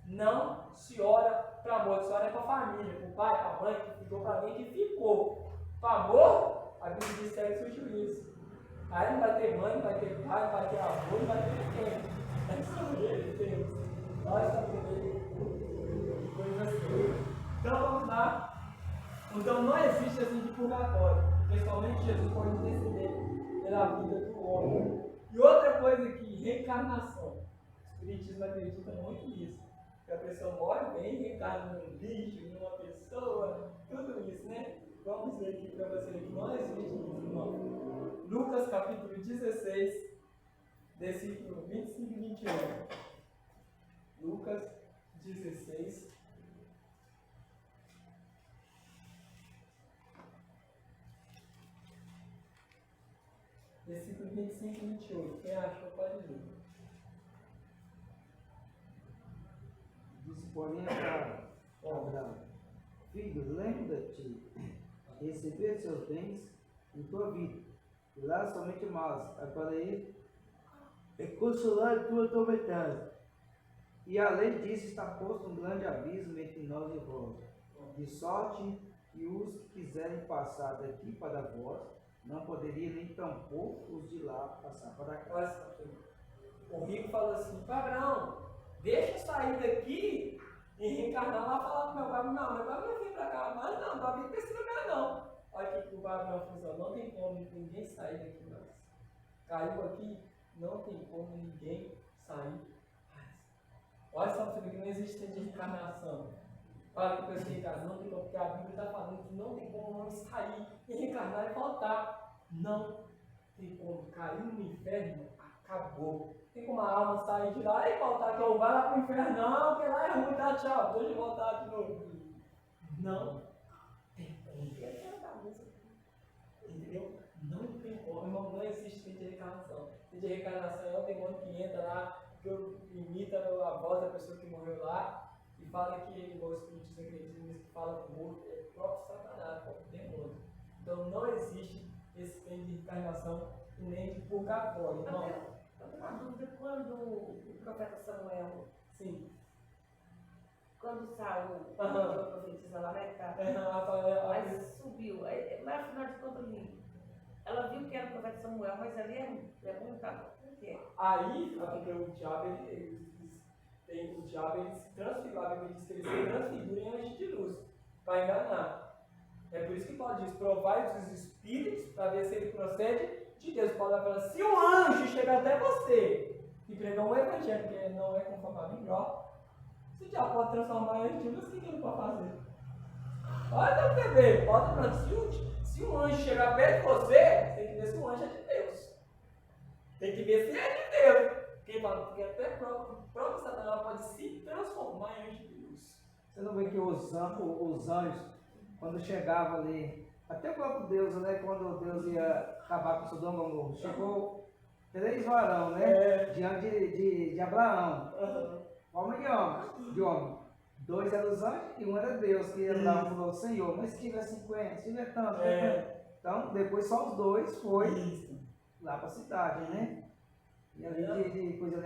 Não se ora para amor. Se ora é para a família, para o pai, para a mãe, que ficou para alguém que ficou. Para amor, a Bíblia diz que segue o juízo. Aí não vai ter mãe, não vai ter pai, não vai ter avô, não vai ter ninguém. É só ele, Deus. Nós estamos vendo coisas assim. Então vamos lá. Então não existe assim de purgatório. Principalmente Jesus pode interceder pela vida do homem. E outra coisa aqui, reencarnação. O Espiritismo acredita muito nisso. Que a pessoa morre bem, reencarna num bicho, numa pessoa, tudo isso, né? Vamos ver aqui para você que não existe isso, irmão. Lucas capítulo 16, versículo 25 e 21. Lucas 16. Versículo 25 e 28. Quem achou pode ler. Disse, porém, a Abraão: Filho, lembra-te de receber seus bens em tua vida, e lá somente maus, é para ele consolar tua tormentada. E além disso está posto um grande abismo entre nós e vós, de sorte que os que quiserem passar daqui para vós, não poderia nem tampouco os de lá passar para cá. Olha só, o rico falou assim: Abraão, deixa eu sair daqui e reencarnar lá e falar com meu pai. Não, meu pai não vem para cá, mas não, meu pai não precisa lugar não. Olha aqui que o Abraão falou: não tem como ninguém sair daqui mais. Caiu aqui, não tem como ninguém sair mais. Olha só para você ver que não existe de reencarnação. Fala que a pessoa reencarna, não tem como, porque a Bíblia está falando que não tem como não sair e reencarnar e voltar. Não tem como. Caiu no inferno, acabou. Tem como a alma sair de lá e voltar, que eu vai lá para o inferno, não, que lá é ruim, tá, tchau, deixa eu voltar de novo. Não tem como. Entendeu? Não tem como, irmão, não existe fim de reencarnação. Fim de reencarnação é o demônio que entra lá, que imita a voz da pessoa que morreu lá. E fala que ele, o Espiritismo acredita que fala com o morto, é o próprio Satanás, o próprio demônio. Então não existe esse fim de reencarnação e nem de purgatório. Então, eu tenho uma dúvida, quando o profeta Samuel, sim. quando Saul profetizou lá, né, aí subiu, aí, lá afinal de contas ali, ela viu que era o profeta Samuel, mas ali é muito, Aí, porque o diabo, ele se transfigura, a Bíblia diz que ele se transfigura em anjo de luz, para enganar. É por isso que Paulo diz, provai os espíritos, para ver se ele procede de Deus. Paulo vai falar, se um anjo chegar até você e pregar um evangelho que não é conforme a Bíblia, ó, se o diabo pode transformar em anjo de luz, o que ele pode fazer? Olha o bebê, pode falar, se um anjo chegar perto de você, tem que ver se o anjo é de Deus. Tem que ver se é de Deus. Porque até próprio Satanás pode se transformar em anjo de luz. Você não vê que os anjos, quando chegavam ali, até o próprio Deus, né? Quando Deus ia acabar com Sodoma e Gomorra, chegou 3 varão, né? Diante de Abraão. Homem de homem. 2 eram os anjos e 1 era Deus, que Abraão falou, Senhor, mas se tiver 50, se tiver tanto, então depois só os 2 foi lá para a cidade, né? E ali de coisa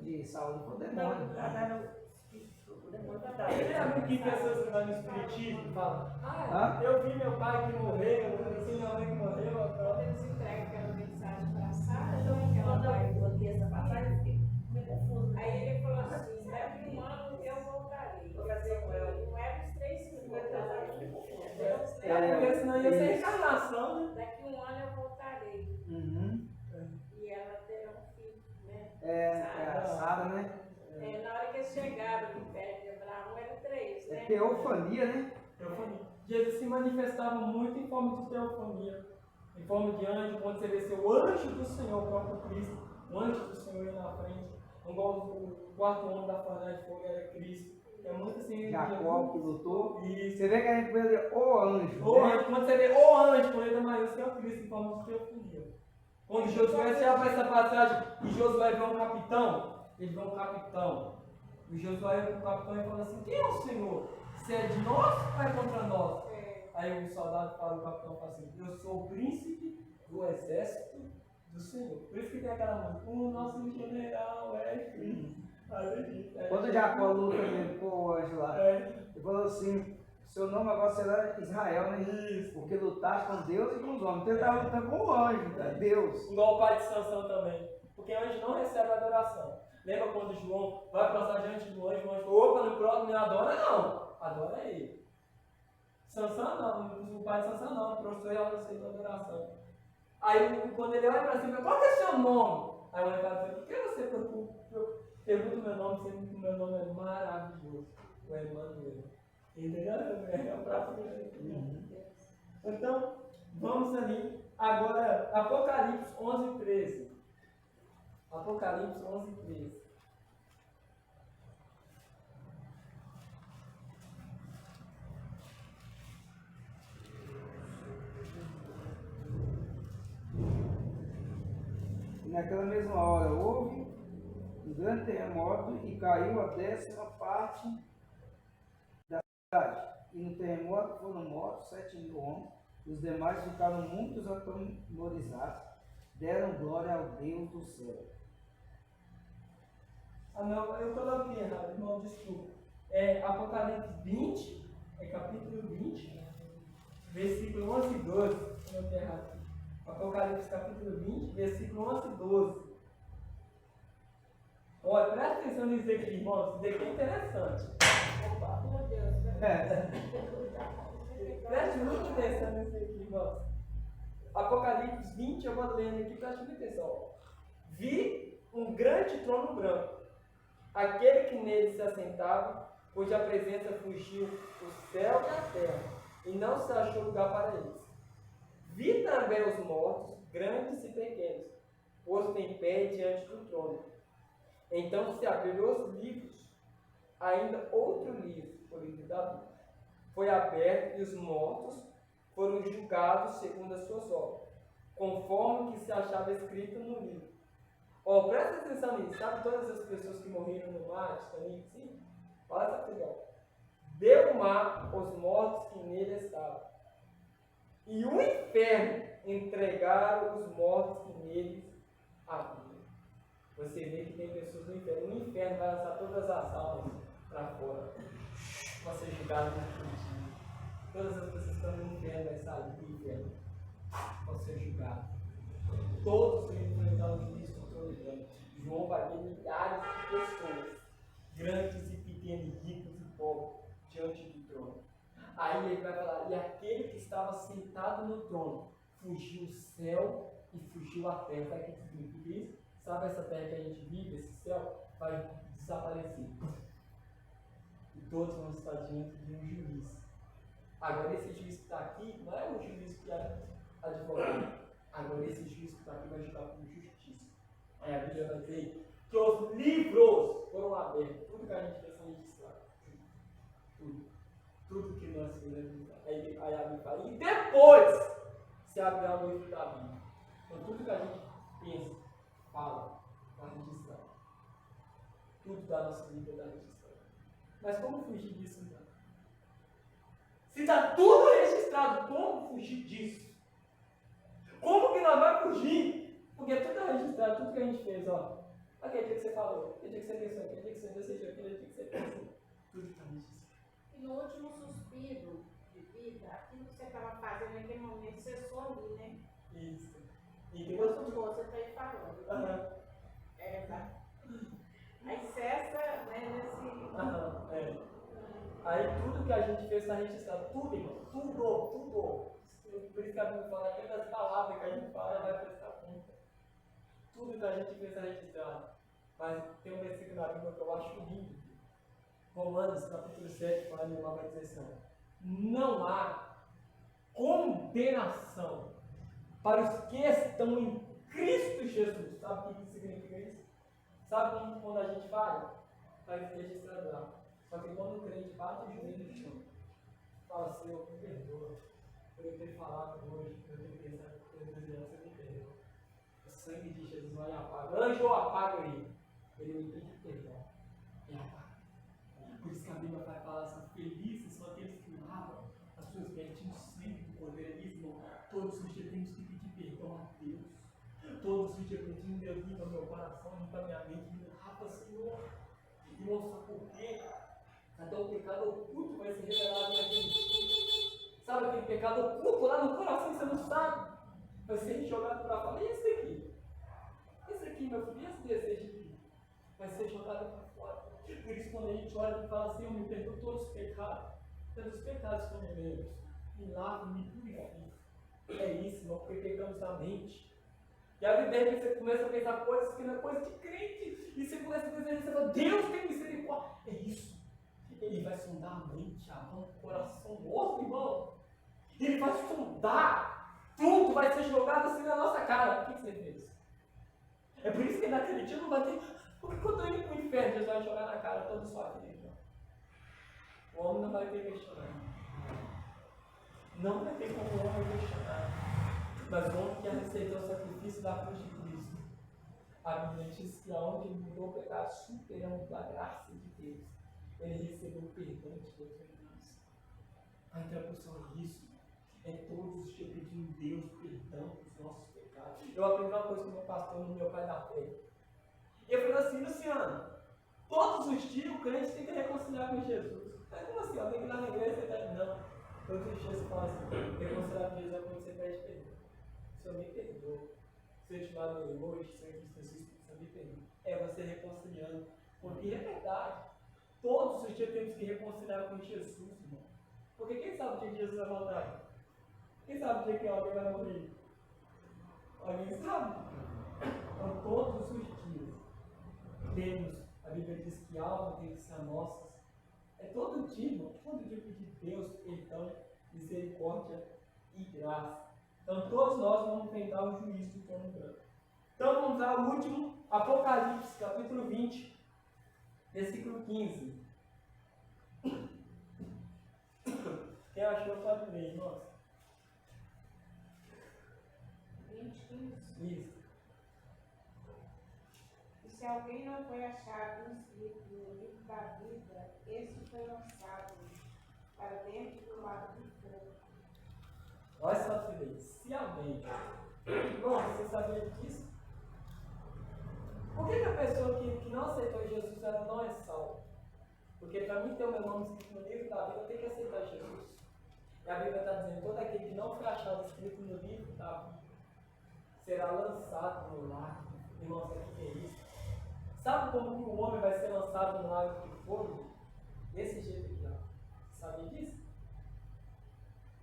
de saúde para o demônio. Tem amigo que pessoas que vão no espiritismo e falam, eu vi meu pai que morreu, eu conheci minha mãe que morreu, agora Eles entregam aquela mensagem para a Sara, então Quando eu li essa passagem, eu fiquei meio confuso. aí ele falou assim, daqui 1 ano eu voltarei. Vou fazer com ela. Não era os 3 filhos, porque senão ia ser reencarnação, né? daqui 1 ano eu voltarei. Uhum. E ela terá um filho, né? A Sara, né? Na hora que eles chegaram no pé de Abraão, eram 3, né? Teofania, né? Jesus se manifestava muito em forma de teofania, em forma de anjo, quando você vê seu anjo do Senhor, o próprio Cristo, o anjo do Senhor ia na frente, igual o 4º homem da fornalha de fogo era Cristo. É muito assim. Jacó que lutou. Isso. Você vê que a gente vê ali o anjo. O né? anjo, quando você vê o anjo, com letra maiúscula, é o Cristo em forma de teofania. Quando Josué se abre essa passagem e Josué vê um capitão, ele vê um capitão. E Josué vê um capitão e fala assim: quem é o Senhor? Se é de nós ou é contra nós? Aí o soldado fala, o capitão fala assim: eu sou o príncipe do exército do Senhor. Por isso que tem aquela música: o nosso general é Cristo. Quando Jacó luta mesmo com o anjo lá, ele falou assim: seu nome agora será Israel, né? Isso. Porque lutaste com Deus e com os homens. Então ele estava lutando com o anjo, tá? Deus. Igual o pai de Sansão também. Porque anjo não recebe adoração. Lembra quando João vai passar diante do anjo, o anjo falou: opa, no próximo me adora, não. Adora ele. Sansão não, o pai de Sansão não, o professor já recebeu adoração. Aí quando ele olha para cima, qual que é o seu nome? Aí o anjo fala assim: por que você pergunta o meu nome, sendo que o meu nome é maravilhoso? O Emmanuel. Entendeu? É o próprio Deus. Então, vamos ali. Agora, Apocalipse 11:13. Apocalipse 11:13. E naquela mesma hora houve um grande terremoto e caiu a 10ª parte da cidade. E no terremoto foram mortos 7.000 homens. Os demais ficaram muitos atemorizados. Deram glória ao Deus do céu. Ah não, eu coloquei errado, irmão, desculpa. Apocalipse 20, capítulo 20, versículo 11 e 12. Eu coloquei errado. Apocalipse capítulo 20, versículo 11 e 12. Olha, presta atenção nisso aqui, irmãos, isso aqui é interessante. Opa. Meu Deus, Preste muita atenção nisso aqui, irmãos. Apocalipse 20, eu vou lendo aqui, preste muita atenção. Vi um grande trono branco, aquele que nele se assentava, cuja presença fugiu o céu e a terra, e não se achou lugar para eles. Vi também os mortos, grandes e pequenos, postos em pé diante do trono. Então se abriram os livros, ainda outro livro, o livro da vida, foi aberto e os mortos foram julgados segundo as suas obras, conforme o que se achava escrito no livro. Presta atenção nisso, sabe todas as pessoas que morreram no mar, Titanic, sim? Olha essa coisa. Deu o mar os mortos que nele estavam, e o inferno entregaram os mortos que neles haviam. Você vê que tem pessoas no inferno. O inferno vai lançar todas as almas para fora, para ser julgado no último dia. Todas as pessoas que estão no inferno vai sair do inferno, vão ser julgados. Todos que enfrentar o juízo contra estou lendo. João vai ver milhares de pessoas, grandes e pequenos, ricos e pobres, diante do trono. Aí ele vai falar, e aquele que estava sentado no trono, fugiu o céu e fugiu a terra. Sabe o que significa isso? Sabe essa terra que a gente vive, esse céu, vai desaparecer. E todos vão estar diante de um juiz. Agora esse juiz que está aqui, não é o juiz que é advogado. Agora esse juiz que está aqui vai julgar com justiça. Aí a Bíblia vai dizer que os livros foram abertos. Tudo que a gente fez foi registrado. Tudo que nós fizemos. Aí a Bíblia fala, e depois se abre o livro da Bíblia. Então tudo que a gente pensa, fala, está registrado. Tudo da nossa vida está registrado. Mas como fugir disso então? Se está tudo registrado, como fugir disso? Como que nós vamos fugir? Porque tudo está registrado, tudo que a gente fez, ó. Aquele dia que você falou, aquele dia que você pensou, aquele dia que você desejou, aquele dia que você pensou. Tudo está registrado. E no último suspiro de vida, aquilo que você estava fazendo naquele momento, cessou ali, né? Isso. E depois Enquanto você está aí falando. Aham. Tá. Aí cessa, né, nesse... Aham, é. Aí tudo que a gente fez está registrado. Tudo, irmão. Tudo. Por isso que a Bíblia fala, aquelas palavras que a gente fala vai prestar conta. Tudo que a gente fez está registrado. Mas tem um versículo na Bíblia que eu acho lindo. Romanos, capítulo 7, fala em uma vai dizer assim, não há condenação para os que estão em Cristo Jesus. Sabe o que significa isso? Sabe quando a gente vai? Está registrado lá. Só que quando o crente bate o joelho no chão, fala, Senhor, me perdoa por eu ter falado hoje, por eu ter pensado, por eu ter desejado, você me perdoa. O sangue de Jesus vai e apaga. Anjo apaga ele me pede perdão e apaga. Por isso que a Bíblia vai falar assim, felizes são aqueles que lavam as suas vestes no sangue do Cordeiro. Irmão, todos os dias temos que pedir perdão a Deus. Todos os dias pedindo, Deus, limpa meu coração, limpa minha mente, me rapa, Senhor. E mostra por quê. Até o pecado oculto vai ser revelado naquele dia. Sabe aquele pecado oculto lá no coração que você não sabe? Vai ser jogado para fora. E esse aqui? Esse aqui, meu filho, esse desejo aqui vai ser jogado para fora. Por isso, quando a gente olha e fala assim, eu me perdoo todos os pecados, pelos pecados que cometemos, me lavo, me purifico. É isso, irmão, porque pecamos na mente. E a Bíblia você começa a pensar coisas que não é coisa de crente. E você começa a desejar, você fala, Deus tem misericórdia. É isso. Ele vai sondar a mente, a mão, o coração, o osso, irmão. Ele vai sondar. Tudo vai ser jogado assim na nossa cara. O que você fez? É por isso que naquele dia não vai ter. Porque quando eu ir para o inferno, Jesus vai jogar na cara toda a sua vida. O homem não vai ter questionamento. Não vai ter como o homem questionar. Mas o homem que aceitou o sacrifício da cruz de Cristo. A Bíblia diz que aonde ele mudou o pecado, superamos da graça de Deus. Ele recebeu o perdão de Deus em nós. A introdução é isso. É todos os dias pedindo Deus perdão dos nossos pecados. Eu aprendi uma coisa com o meu pastor no meu pai da fé. E eu falei assim, Luciano, todos os dias o crente tem que reconciliar com Jesus. Mas como assim? Eu tenho que ir lá na igreja e você não. Todos os dias você fala assim, reconciliar com Jesus é quando você pede perdão. O Senhor me perdoa. Se eu te magoei hoje, Senhor Jesus, o Senhor me perdoa. É você reconciliando. Porque é verdade. Todos os dias temos que reconciliar com Jesus, irmão. Porque quem sabe o dia que Jesus vai voltar? Quem sabe o dia que alguém vai morrer? Alguém sabe? Então, todos os dias temos, a Bíblia diz que a alma tem que ser nossa. É todo dia, irmão. Todo dia pedir Deus perdão, misericórdia e graça. Então, todos nós vamos enfrentar o juízo do trono branco. Então, vamos lá ao último, Apocalipse, capítulo 20. Versículo 15. Quem achou pode ler, nossa. 20, 15. Isso. E se alguém não foi achado inscrito no livro da vida, esse foi lançado para dentro do lago do fogo. Olha só, filho. Se alguém. Irmão, você sabia disso? Por que a pessoa que não aceitou Jesus, ela não é salva? Porque para mim ter o meu nome escrito no livro da vida, eu tenho que aceitar Jesus. E a Bíblia está dizendo, todo aquele que não foi achado escrito no livro da vida, será lançado no lago. Irmão, sabe o que é isso? Sabe como que o homem vai ser lançado no lago de fogo? Desse jeito aqui, ó. Sabia disso?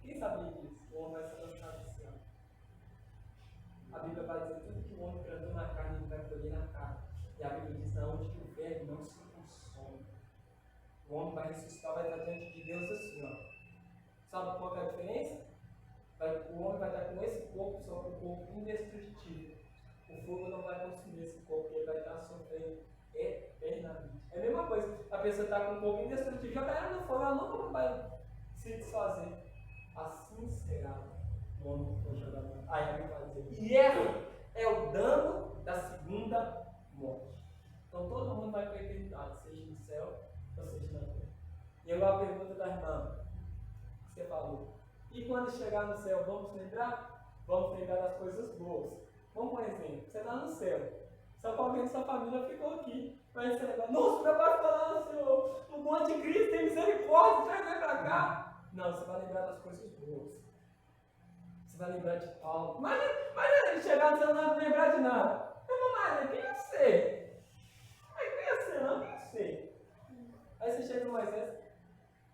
Quem sabia disso? O homem vai ser lançado assim, ó. A Bíblia vai dizer tudo que o homem plantou na carne, ele vai colher na carne. E a Bíblia diz, não, onde que o verbo não se consome. O homem vai ressuscitar, vai estar diante de Deus assim, ó. Sabe qual que é a diferença? O homem vai estar com esse corpo, só com o corpo indestrutível. O fogo não vai consumir esse corpo, ele vai estar sofrendo eternamente. É a mesma coisa, a pessoa está com um corpo indestrutível, joga ela no fogo, ela nunca vai se desfazer. Assim será o homem que for jogado no fogo. Aí a Bíblia vai dizer, e esse é o dano da segunda morte. Então todo mundo vai para a eternidade, seja no céu ou seja na terra. E agora a pergunta da irmã, que você falou. E quando chegar no céu, vamos lembrar? Vamos lembrar das coisas boas. Vamos por exemplo, você está no céu, só que alguém da sua família ficou aqui. Vai você lembrar, nossa, meu pai ficou lá no Senhor, o monte de Cristo tem misericórdia, traz ele para cá. Não, você vai lembrar das coisas boas. Você vai lembrar de Paulo. Mas ele chegar no céu não vai lembrar de nada. Mas quem eu sei? Mas quem eu sei não, quem eu sei? Aí você chega no Moisés,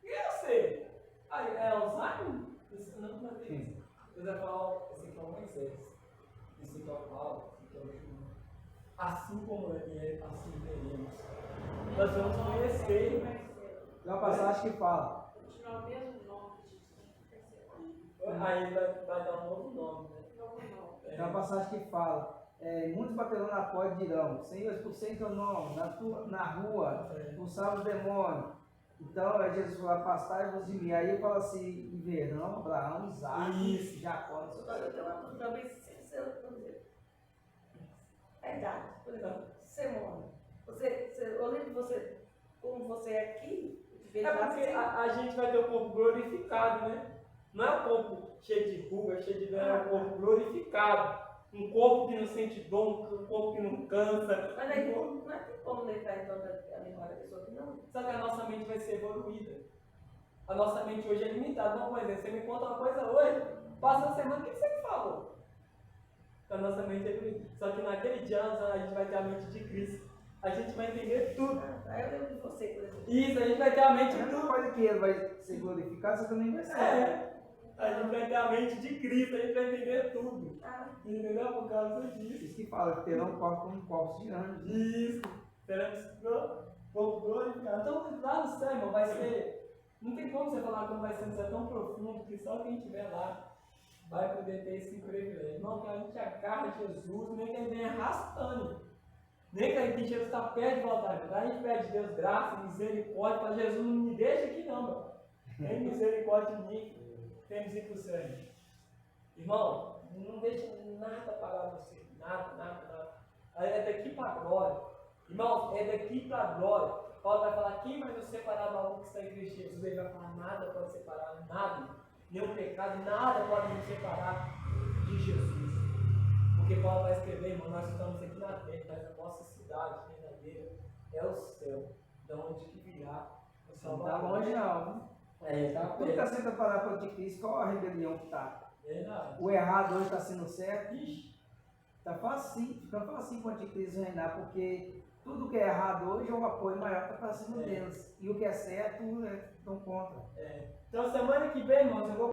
quem eu sei? Aí é Alzheimer? Isso não é isso. Deus vai falar, esse aqui é o Moisés. Esse aqui é o Paulo, esse aqui é o João. Assim como ele é, assim veremos. Nós vamos conhecer. Tem uma passagem que fala. Continuar o mesmo nome de Jesus. Aí vai dar um novo nome, né? Novo nome. Tem uma passagem que fala. Muitos baterão na porta e dirão: Senhor, expulsei teu nome na rua, expulsar os demônios. Então, Jesus falou: afastai-vos de mim. Aí ele fala assim: e verão, Abraão, Isaac, Jacó. Eu tenho uma dúvida bem sincera para dizer. É verdade. Por exemplo, você morre. Eu lembro de você, como você é aqui, eu te vejo É lá porque assim. a gente vai ter o corpo glorificado, né? Não é o corpo cheio de ruga, cheio de dor, é o corpo glorificado. Um corpo que não sente dor, um corpo que não cansa. Mas aí não é que como levar então a memória da pessoa que não. Só que a nossa mente vai ser evoluída. A nossa mente hoje é limitada. Não, por exemplo, você me conta uma coisa hoje, passa uma semana, o que você me falou? A nossa mente é evoluída. Só que naquele dia a gente vai ter a mente de Cristo. A gente vai entender tudo. Aí eu lembro de você, por exemplo. Isso, a gente vai ter a mente A de mesma tudo. coisa que ele vai ser glorificado, você também vai ser. A gente vai ter a mente de Cristo, a gente vai entender tudo. Entendeu? Por causa disso. Isso que fala, que terão corpo como corpos de anjos. Isso. Teremos corpo glorificado. Então, lá no céu, irmão, vai ser. Não tem como você falar como vai ser, isso é tão profundo que só quem estiver lá vai poder ter esse privilégio. Irmão, que a gente agarra Jesus, nem que ele venha arrastando. Nem que Jesus está perto de voltar. A gente pede a Deus graça, misericórdia, para Jesus não me deixa aqui não, meu. Tem misericórdia de mim. Temos ir para o céu. Irmão, não deixa nada parar você. Nada. É daqui para a glória. Irmão, é daqui para a glória. Paulo vai falar, quem vai nos separar do amor que está em Cristo Jesus? Ele vai falar, nada pode separar, nada. Nenhum pecado, nada pode nos separar de Jesus. Porque Paulo vai escrever, irmão, nós estamos aqui na terra, mas a nossa cidade verdadeira é o céu. De onde que virá o Não Salvador. está longe não, né? Tá Tudo está sendo preparado para o anticristo, qual a rebelião que está? Verdade. O errado hoje está sendo certo. Ixi. Está facinho, fica facinho para o anticristo reinar, porque tudo que é errado hoje é um apoio maior para cima deles. E o que é certo estão contra. Então semana que vem, irmãos, eu vou